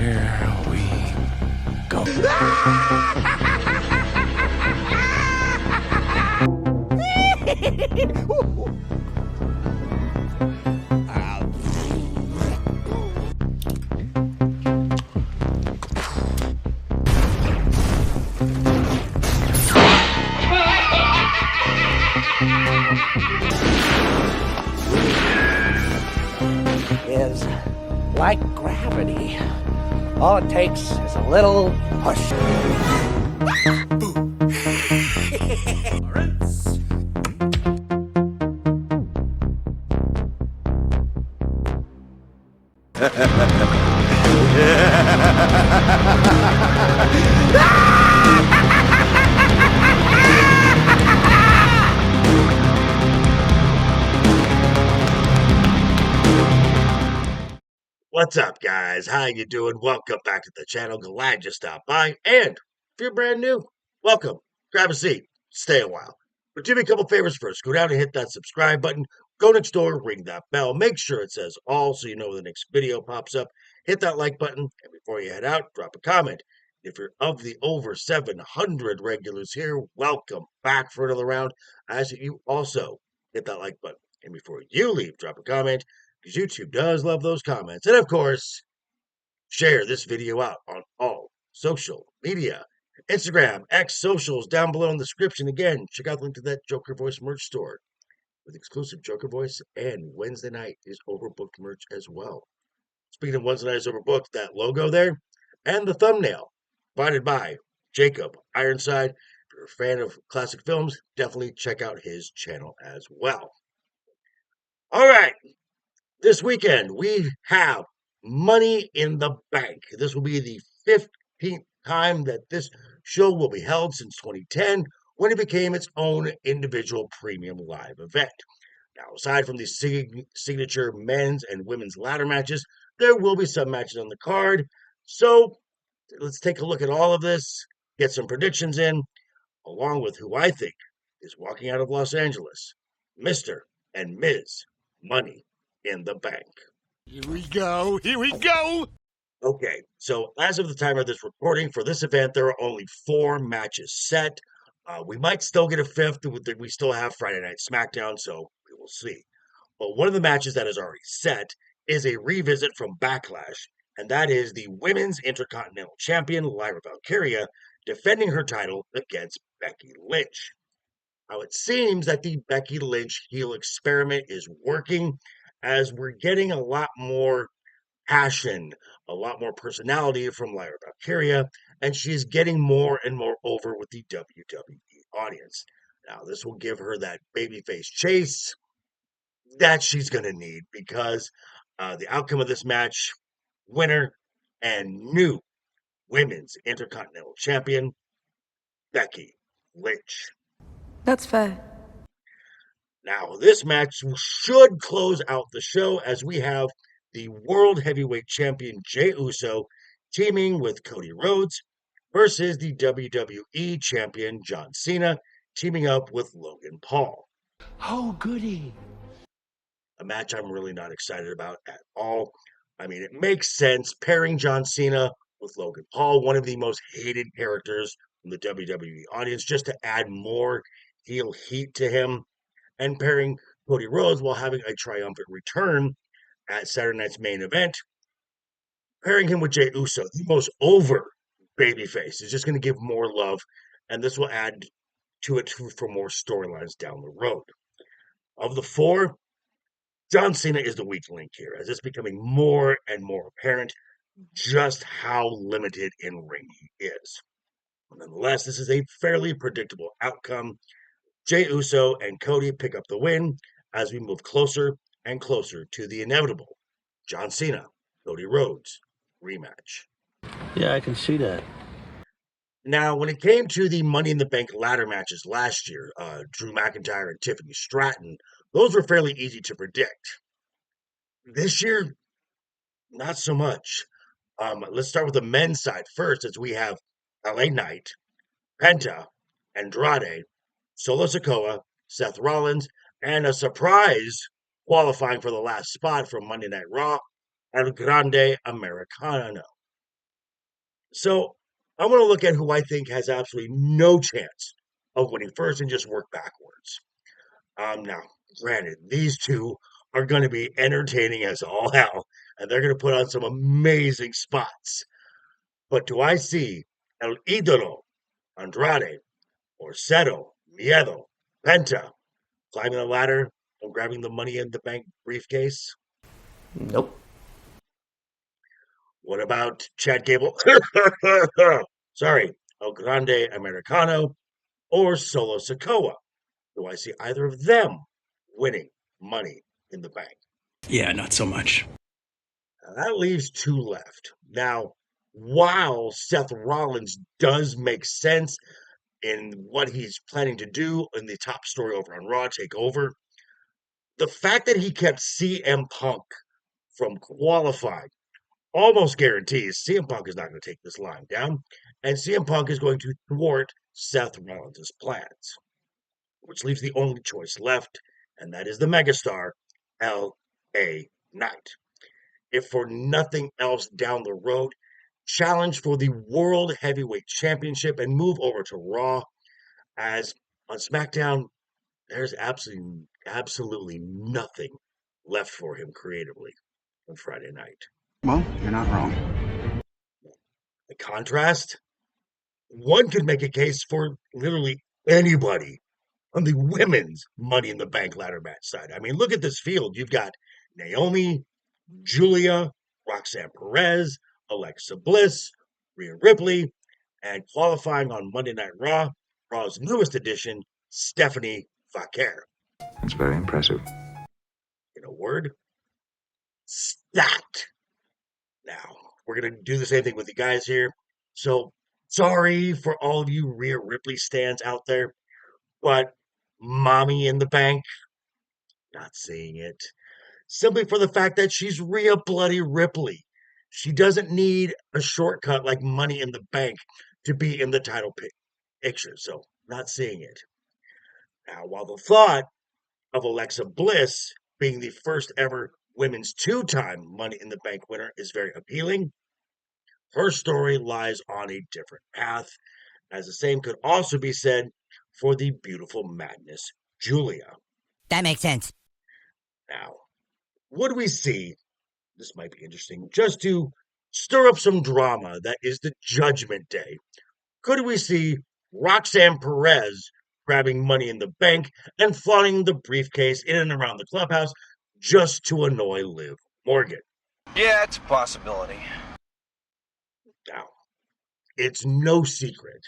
Here we go. Is like gravity. All it takes is a little push. What's up, guys? How you doing? Welcome back to the channel. Glad you stopped by. And if you're brand new, welcome. Grab a seat. Stay a while. But do me a couple favors first. Go down and hit that subscribe button. Go next door, ring that bell. Make sure it says all so you know when the next video pops up. Hit that like button. And before you head out, drop a comment. If you're of the over 700 regulars here, welcome back for another round. I ask that you also hit that like button. And before you leave, drop a comment, because YouTube does love those comments. And of course, share this video out on all social media. Instagram, X socials down below in the description. Again, check out the link to that Joker Voice merch store with exclusive Joker Voice, and Wednesday night is overbooked merch as well. Speaking of Wednesday night is overbooked, that logo there and the thumbnail provided by Jacob Ironside. If you're a fan of classic films, definitely check out his channel as well. All right. This weekend, we have Money in the Bank. This will be the 15th time that this show will be held since 2010, when it became its own individual premium live event. Now, aside from the signature men's and women's ladder matches, there will be some matches on the card. So let's take a look at all of this, get some predictions in, along with who I think is walking out of Los Angeles, Mr. and Ms. Money in the Bank. Here we go. Here we go. Okay, so as of the time of this recording for this event, there are only 4 matches set. We might still get a fifth. We still have Friday Night SmackDown, so we will see. But one of the matches that is already set is a revisit from Backlash, and that is the Women's Intercontinental Champion, Lyra Valkyria, defending her title against Becky Lynch. Now, it seems that the Becky Lynch heel experiment is working, as we're getting a lot more passion, a lot more personality from Lyra Valkyria, and she's getting more and more over with the WWE audience. Now, this will give her that babyface chase that she's going to need, because the outcome of this match, winner and new Women's Intercontinental Champion, Becky Lynch. That's fair. Now, this match should close out the show, as we have the World Heavyweight Champion Jey Uso teaming with Cody Rhodes versus the WWE Champion John Cena teaming up with Logan Paul. Oh, goody. A match I'm really not excited about at all. I mean, it makes sense pairing John Cena with Logan Paul, one of the most hated characters from the WWE audience, just to add more heel heat to him, and pairing Cody Rhodes while having a triumphant return at Saturday night's main event, pairing him with Jey Uso, the most over babyface, is just going to give more love, and this will add to it for more storylines down the road. Of the 4, John Cena is the weak link here, as it's becoming more and more apparent just how limited in ring he is. Nonetheless, this is a fairly predictable outcome. Jey Uso and Cody pick up the win as we move closer and closer to the inevitable John Cena, Cody Rhodes rematch. Yeah, I can see that. Now, when it came to the Money in the Bank ladder matches last year, Drew McIntyre and Tiffany Stratton, those were fairly easy to predict. This year, not so much. Let's start with the men's side first, as we have LA Knight, Penta, Andrade, Solo Sikoa, Seth Rollins, and a surprise qualifying for the last spot from Monday Night Raw, El Grande Americano. So I'm going to look at who I think has absolutely no chance of winning first and just work backwards. Now, granted, these two are going to be entertaining as all hell, and they're going to put on some amazing spots. But do I see El Idolo, Andrade, or Cero, Miedo, Penta climbing the ladder and grabbing the money in the bank briefcase? Nope. What about Chad Gable? Sorry, El Grande Americano or Solo Sokoa? Do I see either of them winning money in the bank? Yeah, not so much. Now, that leaves two left. Now, while Seth Rollins does make sense in what he's planning to do in the top story over on Raw Takeover, the fact that he kept CM Punk from qualifying almost guarantees CM Punk is not going to take this line down, and CM Punk is going to thwart Seth Rollins' plans, which leaves the only choice left, and that is the megastar, L.A. Knight. If for nothing else down the road, challenge for the World Heavyweight Championship and move over to Raw, as on SmackDown, there's absolutely nothing left for him creatively on Friday night. Well, you're not wrong. The contrast, one could make a case for literally anybody on the women's Money in the Bank ladder match side. I mean, look at this field. You've got Naomi, Julia, Roxanne Perez, Alexa Bliss, Rhea Ripley, and qualifying on Monday Night Raw, Raw's newest addition, Stephanie Vaquer. It's very impressive. In a word, stacked. Now, we're going to do the same thing with the guys here. So, sorry for all of you Rhea Ripley stands out there, but Mommy in the Bank, not seeing it. Simply for the fact that she's Rhea Bloody Ripley. She doesn't need a shortcut like Money in the Bank to be in the title picture, so not seeing it. Now, while the thought of Alexa Bliss being the first ever women's two-time Money in the Bank winner is very appealing, her story lies on a different path, as the same could also be said for the beautiful madness, Julia. That makes sense. Now, would we see, this might be interesting, just to stir up some drama that is the Judgment Day, could we see Roxanne Perez grabbing Money in the Bank and flaunting the briefcase in and around the clubhouse just to annoy Liv Morgan? Yeah, it's a possibility. Now, it's no secret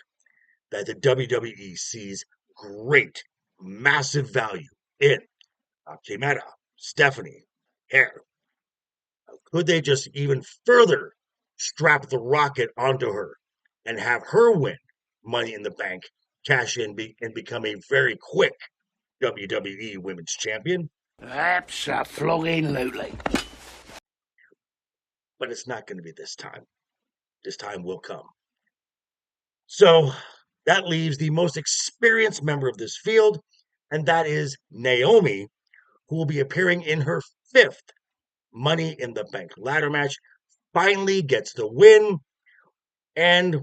that the WWE sees great, massive value in Chimera, Stephanie, Hair. Could they just even further strap the rocket onto her and have her win Money in the Bank, cash in, and become a very quick WWE Women's Champion? Absolutely. But it's not going to be this time. This time will come. So that leaves the most experienced member of this field, and that is Naomi, who will be appearing in her fifth Money in the Bank ladder match. Finally gets the win, and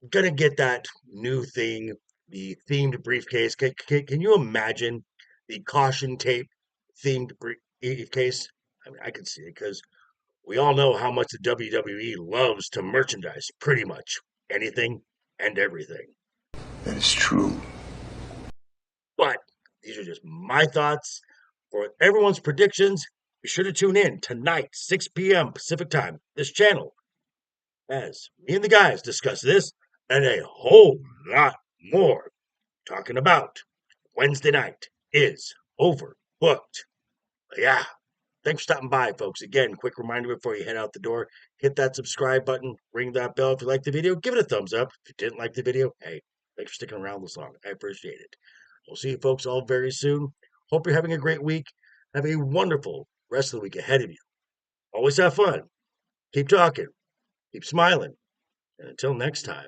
gonna get that new thing, the themed briefcase. Can you imagine the caution tape themed briefcase? I mean, I can see it because we all know how much the WWE loves to merchandise pretty much anything and everything. That is true. But these are just my thoughts. For everyone's predictions, be sure to tune in tonight, 6 p.m. Pacific time, this channel, as me and the guys discuss this and a whole lot more. Talking about Wednesday night is overbooked. But yeah, thanks for stopping by, folks. Again, quick reminder before you head out the door, hit that subscribe button, ring that bell if you liked the video, give it a thumbs up. If you didn't like the video, hey, thanks for sticking around this long. I appreciate it. We'll see you folks all very soon. Hope you're having a great week. Have a wonderful rest of the week ahead of you. Always have fun. Keep talking. Keep smiling. And until next time.